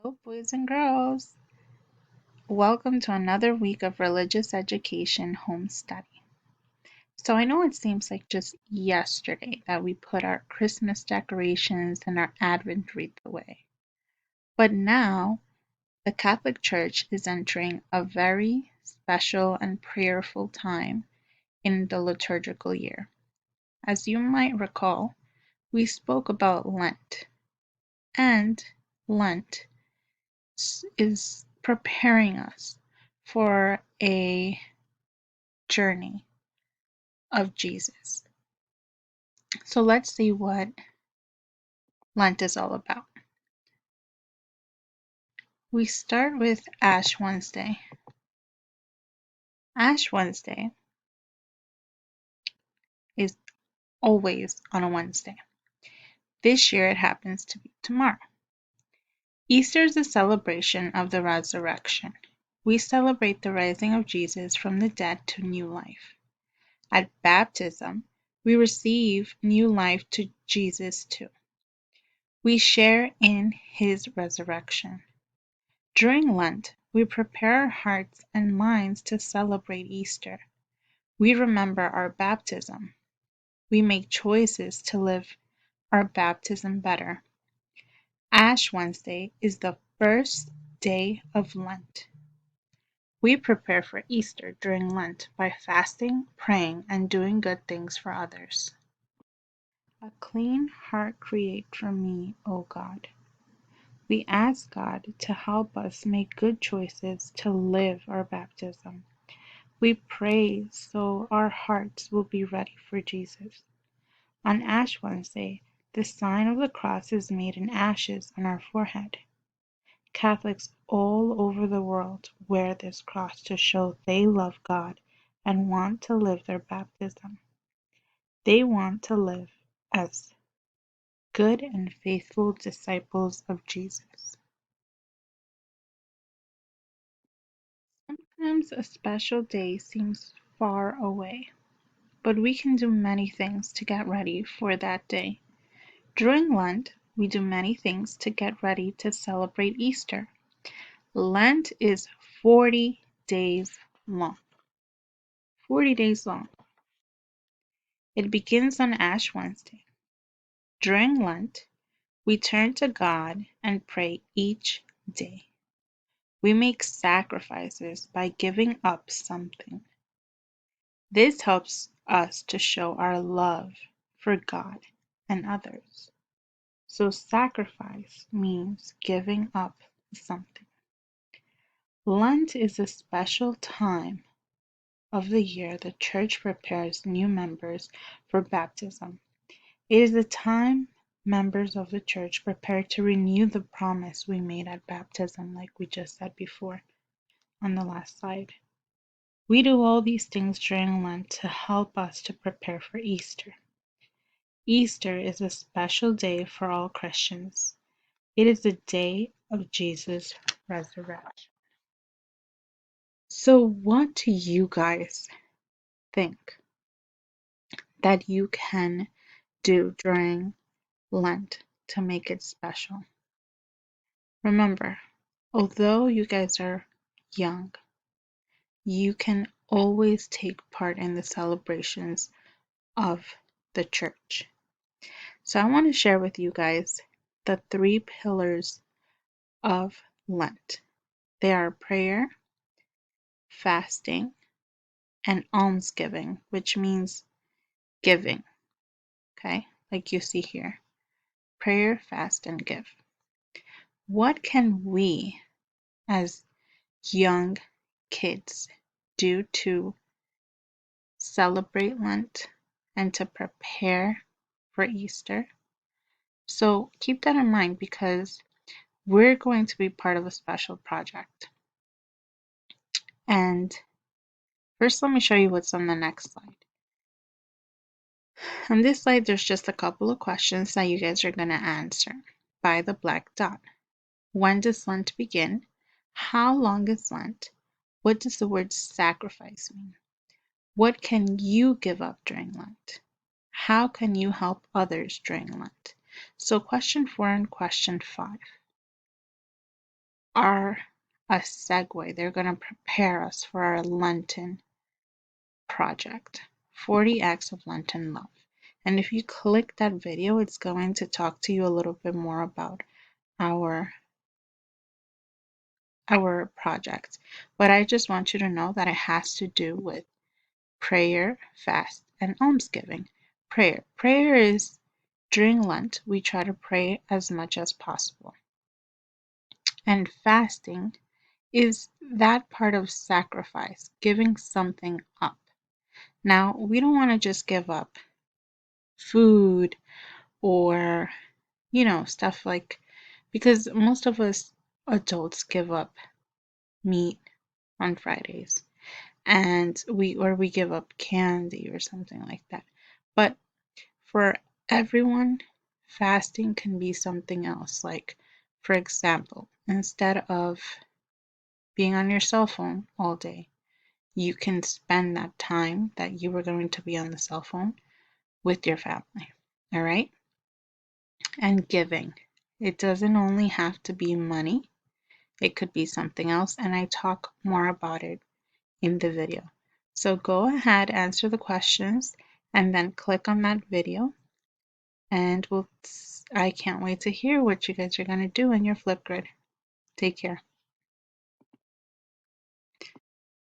Hello, boys and girls. Welcome to another week of religious education home study. So, I know it seems like just yesterday that we put our Christmas decorations and our Advent wreath away. But now, the Catholic Church is entering a very special and prayerful time in the liturgical year. As you might recall, we spoke about Lent, and Lent is preparing us for a journey of Jesus. So let's see what Lent is all about. We start with Ash Wednesday. Ash Wednesday is always on a Wednesday. This year it happens to be tomorrow. Easter is a celebration of the resurrection. We celebrate the rising of Jesus from the dead to new life. At baptism, we receive new life to Jesus too. We share in his resurrection. During Lent, we prepare our hearts and minds to celebrate Easter. We remember our baptism. We make choices to live our baptism better. Ash Wednesday is the first day of Lent. We prepare for Easter during Lent by fasting, praying, and doing good things for others. A clean heart create for me, O God. We ask God to help us make good choices to live our baptism. We pray so our hearts will be ready for Jesus. On Ash Wednesday, the sign of the cross is made in ashes on our forehead. Catholics all over the world wear this cross to show they love God and want to live their baptism. They want to live as good and faithful disciples of Jesus. Sometimes a special day seems far away, but we can do many things to get ready for that day. During Lent, we do many things to get ready to celebrate Easter. Lent is 40 days long. 40 days long. It begins on Ash Wednesday. During Lent, we turn to God and pray each day. We make sacrifices by giving up something. This helps us to show our love for God and others. So sacrifice means giving up something. Lent is a special time of the year the Church prepares new members for baptism. It is the time members of the Church prepare to renew the promise we made at baptism, like we just said before on the last slide. We do all these things during Lent to help us to prepare for Easter. Easter is a special day for all Christians. It is the day of Jesus' resurrection. So, what do you guys think that you can do during Lent to make it special? Remember, although you guys are young, you can always take part in the celebrations of the church. So I want to share with you guys the 3 pillars of Lent. They are prayer, fasting, and almsgiving, which means giving. Okay, like you see here, prayer, fast, and give. What can we as young kids do to celebrate Lent and to prepare for Easter? So keep that in mind because we're going to be part of a special project. And first, let me show you what's on the next slide. On this slide, there's just a couple of questions that you guys are going to answer by the black dot. When does Lent begin? How long is Lent? What does the word sacrifice mean? What can you give up during Lent? How can you help others during Lent? So question 4 and question 5. are a segue. They're going to prepare us for our Lenten project, 40 Acts of Lenten Love. And if you click that video, it's going to talk to you a little bit more about our project. But I just want you to know that it has to do with prayer, fast, and almsgiving. Prayer. Prayer is during Lent, we try to pray as much as possible. And fasting is that part of sacrifice, giving something up. Now, we don't want to just give up food or, stuff like, because most of us adults give up meat on Fridays and we give up candy or something like that. But for everyone, fasting can be something else. Like, for example, instead of being on your cell phone all day, you can spend that time that you were going to be on the cell phone with your family. All right? And giving. It doesn't only have to be money, it could be something else. And I talk more about it in the video. So go ahead, answer the questions, and then click on that video. And I can't wait to hear what you guys are going to do in your Flipgrid. Take care.